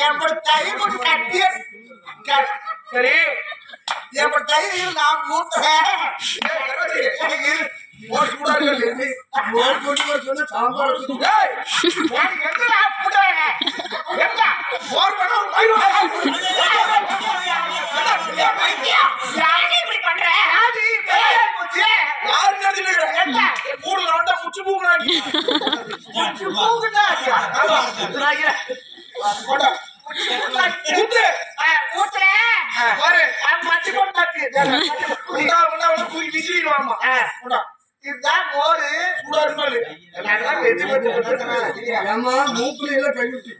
என் தை கொண்டு கட்டிய சரி என் தை நான் ஊத்துறேன் சாம்பார் மூக்குல கைவிட்டு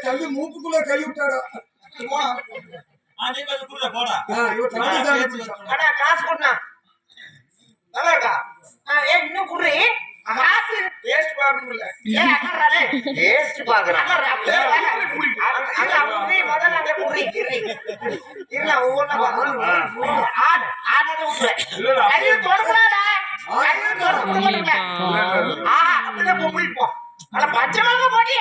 தம்பி மூக்குக்குள்ள கை விட்டாடா காசு போட்டா நல்லா இருக்கா இன்னும் குடுறி காசு டேஸ்ட் பாக்கணும்ல டேஸ்ட் பாக்குறேன் முதல்ல அங்க குடுறி இல்ல ஒவ்வொன்னா ஆனதை விட்டுறேன் தொடக்கூடாதா பச்சைமாக போட்டி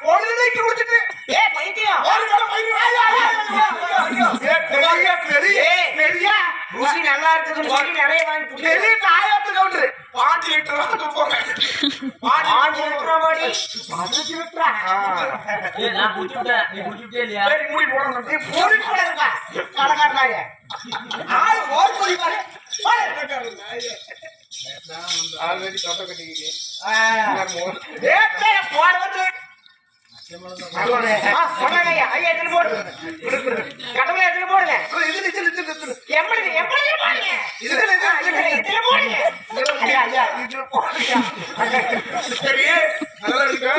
பொழுதைக்கு குடிச்சிட்டு ருசி நல்லா இருக்குது நிறைய வாங்கி ஆயிரத்து கவுண்டரு 5 லிட்டர் வாங்க போங்க 5 லிட்டர் மாடி 15 லிட்டர் நான் குடிச்சிட்டேன் நீ குடிச்சிட்டே இல்லையா சரி மூடி போறோம் நீ மூடி போடுங்க கலகாரனாயே ஆள் ஓர் போடி பாரு ஆல்ரெடி கட்ட கட்டிக்கிட்டே ஏய் போடு வந்து சொன்னங்கய்யா ஐயா எதிர போடு கடவுளை எதிர போடுங்க எப்படி போடுங்க இதுல போடுங்க சரி நல்லா இருக்கா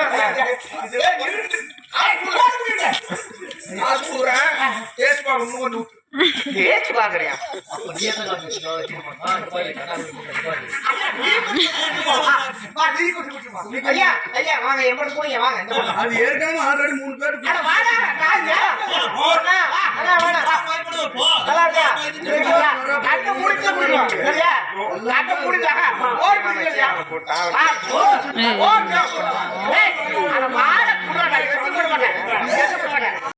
டேஸ்ட் பாக்குறியா ஐயா ஐயா வாங்க எப்படி போறீங்க வாங்க அது ஏற்கனவே ஆல்ரெடி 3 பேர் நல்லா